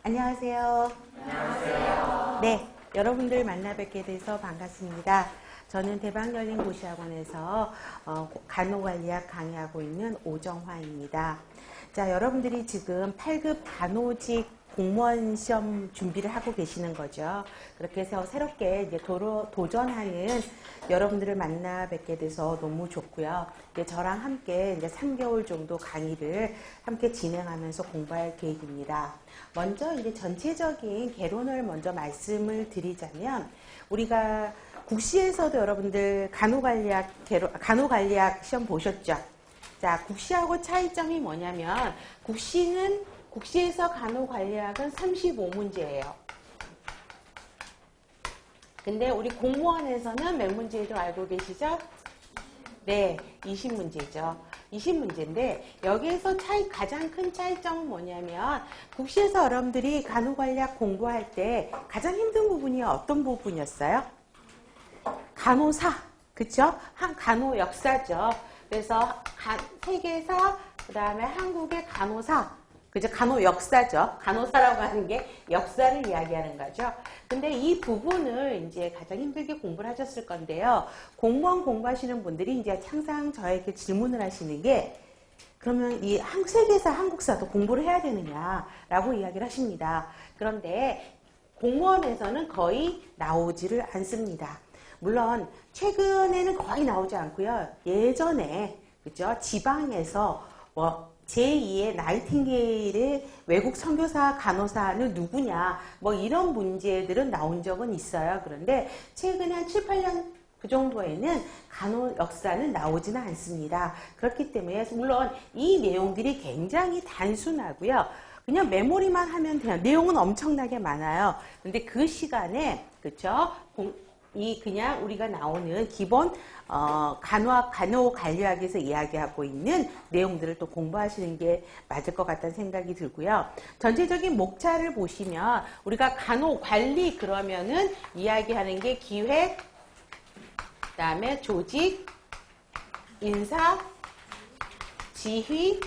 안녕하세요. 안녕하세요. 네, 여러분들 만나 뵙게 돼서 반갑습니다. 저는 대박열린고시학원에서 간호관리학 강의하고 있는 오정화입니다. 자, 여러분들이 지금 8급 간호직 공무원 시험 준비를 하고 계시는 거죠. 그렇게 해서 새롭게 이제 도전하는 여러분들을 만나 뵙게 돼서 너무 좋고요. 이제 저랑 함께 이제 3개월 정도 강의를 함께 진행하면서 공부할 계획입니다. 먼저 이제 전체적인 개론을 먼저 말씀을 드리자면, 우리가 국시에서도 여러분들 간호관리학 시험 보셨죠? 자, 국시하고 차이점이 뭐냐면, 국시에서 간호관리학은 35문제예요. 근데 우리 공무원에서는 몇 문제도 알고 계시죠? 네, 20문제죠. 20문제인데 여기에서 가장 큰 차이점은 뭐냐면, 국시에서 여러분들이 간호관리학 공부할 때 가장 힘든 부분이 어떤 부분이었어요? 간호사, 그쵸? 간호 역사죠. 그래서 세계사, 그 다음에 한국의 간호사, 그죠? 간호 역사죠. 간호사라고 하는 게 역사를 이야기하는 거죠. 근데 이 부분을 이제 가장 힘들게 공부를 하셨을 건데요. 공무원 공부하시는 분들이 이제 항상 저에게 질문을 하시는 게, 그러면 이 세계사, 한국사도 공부를 해야 되느냐라고 이야기를 하십니다. 그런데 공무원에서는 거의 나오지를 않습니다. 물론 최근에는 거의 나오지 않고요. 예전에, 그죠? 지방에서 제2의 나이팅게일의 외국 선교사 간호사는 누구냐, 이런 문제들은 나온 적은 있어요. 그런데 최근에 한 7, 8년 그 정도에는 간호 역사는 나오지는 않습니다. 그렇기 때문에 물론 이 내용들이 굉장히 단순하고요. 그냥 메모리만 하면 돼요. 내용은 엄청나게 많아요. 근데 그 시간에, 그쵸? 그냥 우리가 나오는 기본 간호관리학에서 이야기하고 있는 내용들을 또 공부하시는 게 맞을 것 같다는 생각이 들고요. 전체적인 목차를 보시면 우리가 간호관리 그러면은 이야기하는 게 기획, 그 다음에 조직, 인사, 지휘,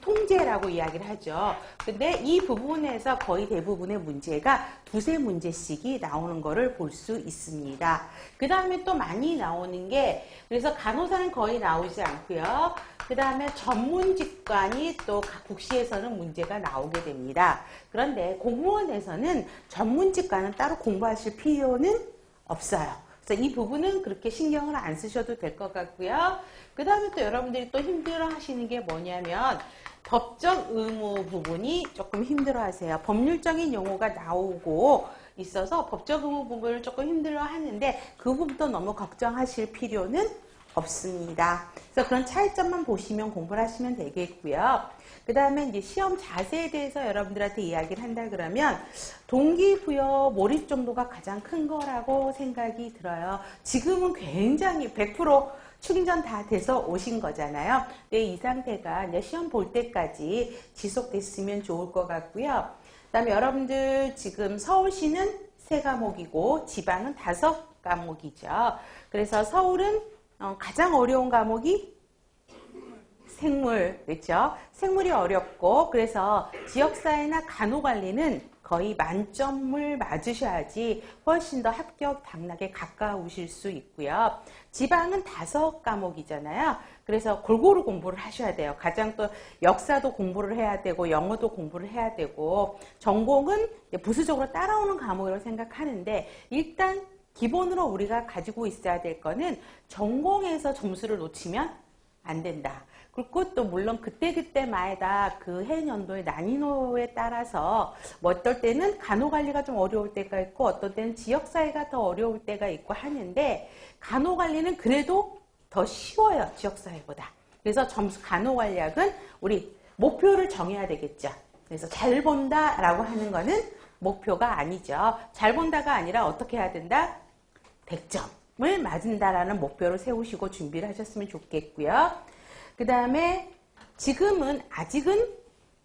통제라고 이야기를 하죠. 근데 이 부분에서 거의 대부분의 문제가 두세 문제씩이 나오는 거를 볼 수 있습니다. 그 다음에 또 많이 나오는 게, 그래서 간호사는 거의 나오지 않고요. 그 다음에 전문직관이 또 각 국시에서는 문제가 나오게 됩니다. 그런데 공무원에서는 전문직관은 따로 공부하실 필요는 없어요. 그래서 이 부분은 그렇게 신경을 안 쓰셔도 될 것 같고요. 그 다음에 또 여러분들이 또 힘들어 하시는 게 뭐냐면, 법적 의무 부분이 조금 힘들어 하세요. 법률적인 용어가 나오고 있어서 법적 의무 부분을 조금 힘들어 하는데, 그 부분도 너무 걱정하실 필요는 없습니다. 그래서 그런 차이점만 보시면 공부를 하시면 되겠고요. 그 다음에 이제 시험 자세에 대해서 여러분들한테 이야기를 한다 그러면, 동기부여 몰입 정도가 가장 큰 거라고 생각이 들어요. 지금은 굉장히 100% 충전 다 돼서 오신 거잖아요. 근데 이 상태가 이제 시험 볼 때까지 지속됐으면 좋을 것 같고요. 그 다음에 여러분들 지금 서울시는 3과목이고 지방은 5과목이죠. 그래서 서울은 가장 어려운 과목이 생물, 그렇죠? 생물이 어렵고, 그래서 지역사회나 간호관리는 거의 만점을 맞으셔야지 훨씬 더 합격 당락에 가까우실 수 있고요. 지방은 5과목이잖아요. 그래서 골고루 공부를 하셔야 돼요. 가장 또 역사도 공부를 해야 되고, 영어도 공부를 해야 되고, 전공은 부수적으로 따라오는 과목이라고 생각하는데, 일단 기본으로 우리가 가지고 있어야 될 거는 전공에서 점수를 놓치면 안 된다. 그리고 또 물론 그때그때마다 그 해년도의 난이도에 따라서 어떨 때는 간호관리가 좀 어려울 때가 있고, 어떨 때는 지역사회가 더 어려울 때가 있고 하는데, 간호관리는 그래도 더 쉬워요, 지역사회보다. 그래서 간호관리학은 우리 목표를 정해야 되겠죠. 그래서 잘 본다라고 하는 거는 목표가 아니죠. 잘 본다가 아니라 어떻게 해야 된다? 100점을 맞은다라는 목표를 세우시고 준비를 하셨으면 좋겠고요. 그 다음에 아직은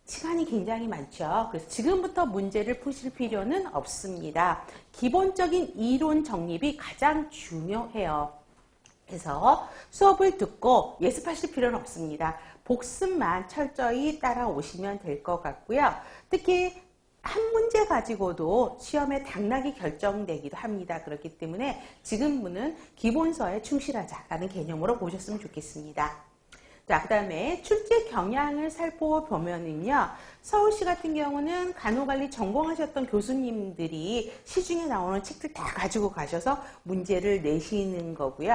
시간이 굉장히 많죠. 그래서 지금부터 문제를 푸실 필요는 없습니다. 기본적인 이론 정립이 가장 중요해요. 그래서 수업을 듣고 예습하실 필요는 없습니다. 복습만 철저히 따라오시면 될 것 같고요. 특히 한 문제 가지고도 시험에 당락이 결정되기도 합니다. 그렇기 때문에 지금부는 기본서에 충실하자라는 개념으로 보셨으면 좋겠습니다. 자, 그 다음에 출제 경향을 살펴보면은요, 서울시 같은 경우는 간호관리 전공하셨던 교수님들이 시중에 나오는 책들 다 가지고 가셔서 문제를 내시는 거고요.